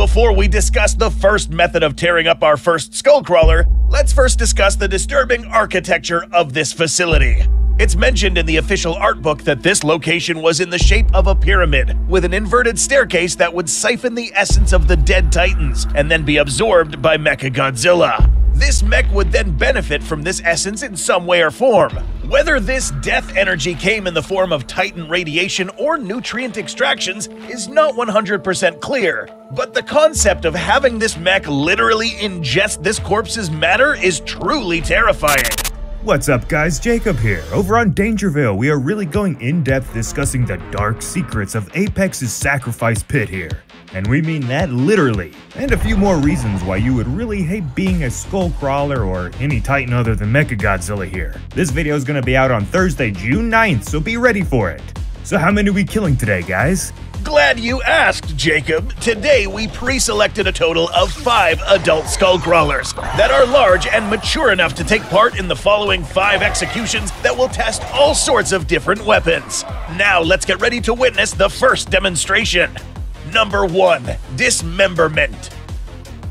Before we discuss the first method of tearing up our first Skullcrawler, let's first discuss the disturbing architecture of this facility. It's mentioned in the official art book that this location was in the shape of a pyramid, with an inverted staircase that would siphon the essence of the dead Titans and then be absorbed by Mechagodzilla. This mech would then benefit from this essence in some way or form. Whether this death energy came in the form of Titan radiation or nutrient extractions is not 100% clear, but the concept of having this mech literally ingest this corpse's matter is truly terrifying. What's up guys, Jacob here. Over on Dangerville, we are really going in-depth discussing the dark secrets of Apex's sacrifice pit here. And we mean that literally. And a few more reasons why you would really hate being a Skullcrawler or any Titan other than Mechagodzilla here. This video is gonna be out on Thursday, June 9th, so be ready for it. So how many are we killing today, guys? Glad you asked, Jacob. Today we pre-selected a total of 5 adult Skullcrawlers that are large and mature enough to take part in the following 5 executions that will test all sorts of different weapons. Now let's get ready to witness the first demonstration. Number 1. Dismemberment.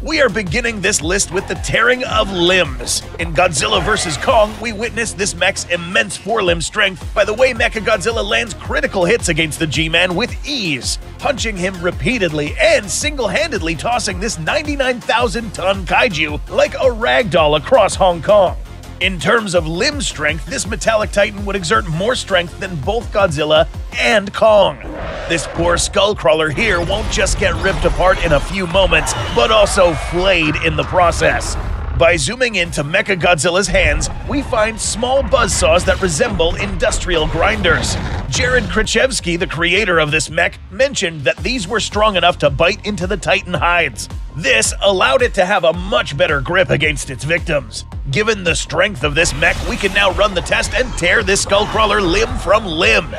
We are beginning this list with the tearing of limbs. In Godzilla vs. Kong, we witnessed this mech's immense forelimb strength by the way Mechagodzilla lands critical hits against the G-Man with ease, punching him repeatedly and single-handedly tossing this 99,000-ton kaiju like a ragdoll across Hong Kong. In terms of limb strength, this metallic titan would exert more strength than both Godzilla and Kong. This poor Skullcrawler here won't just get ripped apart in a few moments, but also flayed in the process. By zooming into Mechagodzilla's hands, we find small buzzsaws that resemble industrial grinders. Jared Krichevsky, the creator of this mech, mentioned that these were strong enough to bite into the Titan hides. This allowed it to have a much better grip against its victims. Given the strength of this mech, we can now run the test and tear this Skullcrawler limb from limb.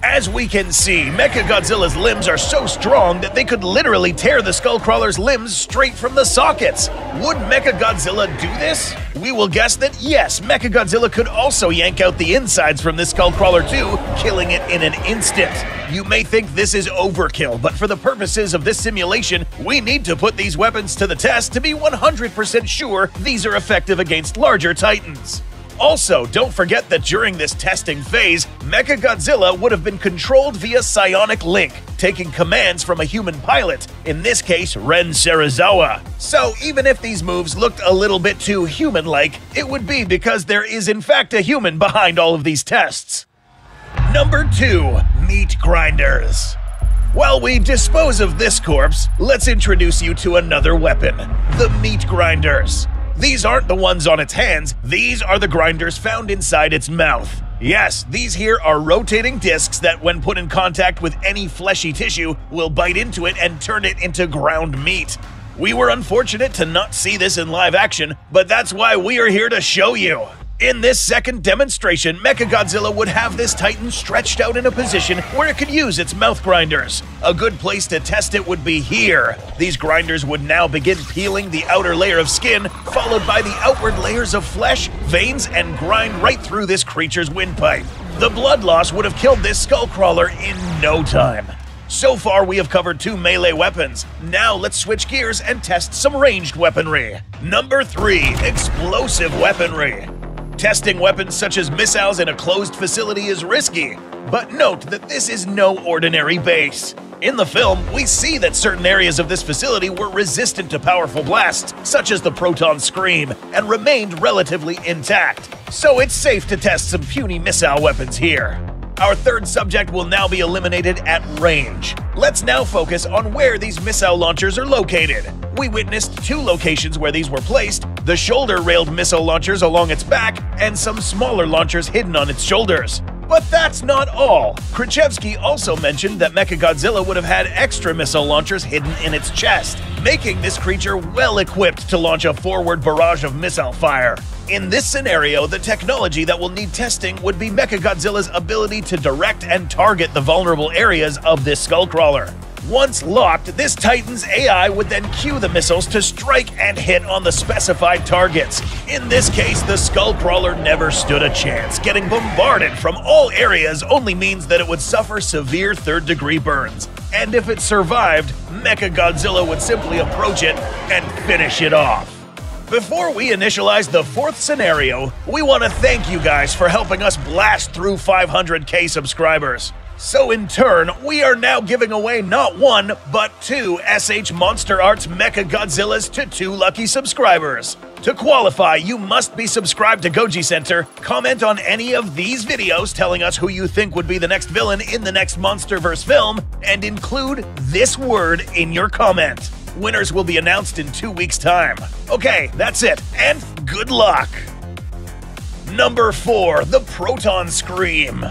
As we can see, Mechagodzilla's limbs are so strong that they could literally tear the Skullcrawler's limbs straight from the sockets. Would Mechagodzilla do this? We will guess that yes, Mechagodzilla could also yank out the insides from this Skullcrawler too, killing it in an instant. You may think this is overkill, but for the purposes of this simulation, we need to put these weapons to the test to be 100% sure these are effective against larger Titans. Also, don't forget that during this testing phase, Mechagodzilla would have been controlled via psionic link, taking commands from a human pilot, in this case Ren Serizawa. So even if these moves looked a little bit too human-like, it would be because there is in fact a human behind all of these tests. Number 2. Meat grinders. While we dispose of this corpse, let's introduce you to another weapon, the meat grinders. These aren't the ones on its hands, these are the grinders found inside its mouth. Yes, these here are rotating discs that when put in contact with any fleshy tissue will bite into it and turn it into ground meat. We were unfortunate to not see this in live action, but that's why we are here to show you. In this second demonstration, Mechagodzilla would have this Titan stretched out in a position where it could use its mouth grinders. A good place to test it would be here. These grinders would now begin peeling the outer layer of skin, followed by the outward layers of flesh, veins, and grind right through this creature's windpipe. The blood loss would have killed this Skullcrawler in no time. So far, we have covered 2 melee weapons. Now let's switch gears and test some ranged weaponry. Number 3. Explosive weaponry. Testing weapons such as missiles in a closed facility is risky, but note that this is no ordinary base. In the film, we see that certain areas of this facility were resistant to powerful blasts, such as the proton scream, and remained relatively intact. So it's safe to test some puny missile weapons here. Our third subject will now be eliminated at range. Let's now focus on where these missile launchers are located. We witnessed 2 locations where these were placed, the shoulder-railed missile launchers along its back, and some smaller launchers hidden on its shoulders. But that's not all. Krichevsky also mentioned that Mechagodzilla would have had extra missile launchers hidden in its chest, making this creature well equipped to launch a forward barrage of missile fire. In this scenario, the technology that will need testing would be Mechagodzilla's ability to direct and target the vulnerable areas of this Skullcrawler. Once locked, this Titan's AI would then cue the missiles to strike and hit on the specified targets. In this case, the Skullcrawler never stood a chance. Getting bombarded from all areas only means that it would suffer severe third-degree burns. and if it survived, Mechagodzilla would simply approach it and finish it off. Before we initialize the fourth scenario, we want to thank you guys for helping us blast through 500k subscribers. So in turn, we are now giving away not one, but 2 SH Monster Arts Mechagodzillas to 2 lucky subscribers. To qualify, you must be subscribed to Goji Center, comment on any of these videos telling us who you think would be the next villain in the next MonsterVerse film, and include this word in your comment. Winners will be announced in 2 weeks' time. Okay, that's it, and good luck! Number 4, the Proton Scream.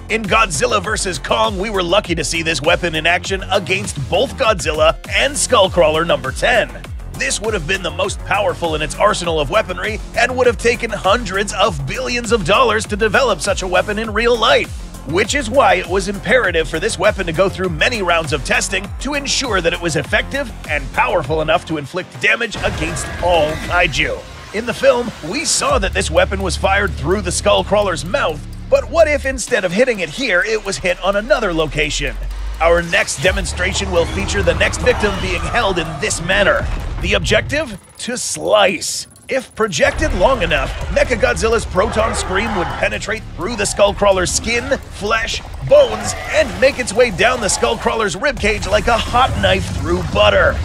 In Godzilla vs. Kong, we were lucky to see this weapon in action against both Godzilla and Skullcrawler number 10. This would have been the most powerful in its arsenal of weaponry and would have taken hundreds of billions of dollars to develop such a weapon in real life. Which is why it was imperative for this weapon to go through many rounds of testing to ensure that it was effective and powerful enough to inflict damage against all kaiju. In the film, we saw that this weapon was fired through the Skullcrawler's mouth, but what if instead of hitting it here, it was hit on another location? Our next demonstration will feature the next victim being held in this manner. The objective? To slice. If projected long enough, Mechagodzilla's Proton Scream would penetrate through the Skullcrawler's skin, flesh, bones, and make its way down the Skullcrawler's ribcage like a hot knife through butter.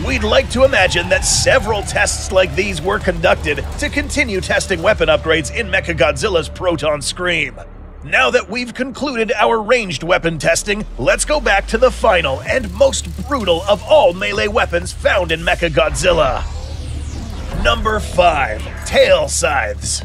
We'd like to imagine that several tests like these were conducted to continue testing weapon upgrades in Mechagodzilla's Proton Scream. Now that we've concluded our ranged weapon testing, let's go back to the final and most brutal of all melee weapons found in Mechagodzilla. Number 5. Tail Scythes.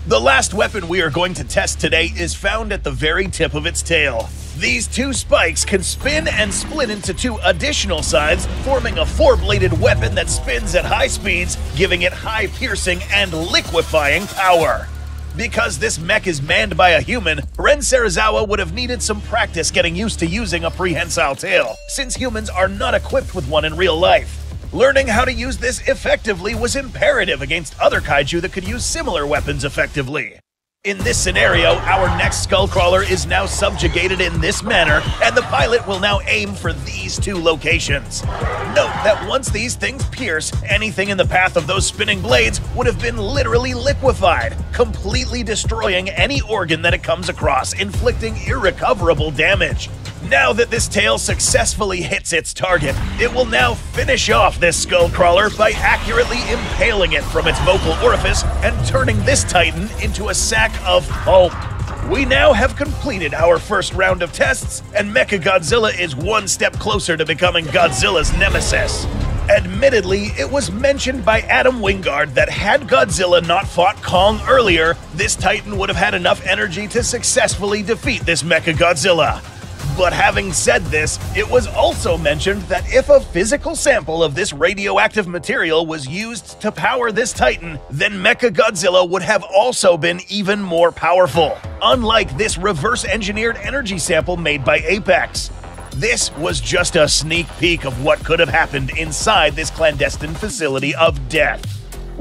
The last weapon we are going to test today is found at the very tip of its tail. These 2 spikes can spin and split into 2 additional scythes, forming a 4-bladed weapon that spins at high speeds, giving it high piercing and liquefying power. Because this mech is manned by a human, Ren Serizawa would have needed some practice getting used to using a prehensile tail, since humans are not equipped with one in real life. Learning how to use this effectively was imperative against other kaiju that could use similar weapons effectively. In this scenario, our next Skullcrawler is now subjugated in this manner, and the pilot will now aim for these 2 locations. Note that once these things pierce, anything in the path of those spinning blades would have been literally liquefied, completely destroying any organ that it comes across, inflicting irrecoverable damage. Now that this tail successfully hits its target, it will now finish off this Skullcrawler by accurately impaling it from its vocal orifice and turning this titan into a sack of pulp. We now have completed our first round of tests, and Mechagodzilla is one step closer to becoming Godzilla's nemesis. Admittedly, it was mentioned by Adam Wingard that had Godzilla not fought Kong earlier, this titan would have had enough energy to successfully defeat this Mechagodzilla. But having said this, it was also mentioned that if a physical sample of this radioactive material was used to power this titan, then Mechagodzilla would have also been even more powerful, unlike this reverse-engineered energy sample made by Apex. This was just a sneak peek of what could have happened inside this clandestine facility of death.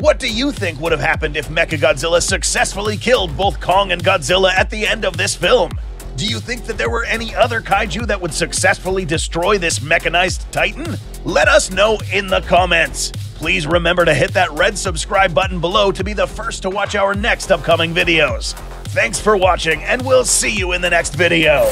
What do you think would have happened if Mechagodzilla successfully killed both Kong and Godzilla at the end of this film? Do you think that there were any other kaiju that would successfully destroy this mechanized titan? Let us know in the comments. Please remember to hit that red subscribe button below to be the first to watch our next upcoming videos. Thanks for watching, and we'll see you in the next video.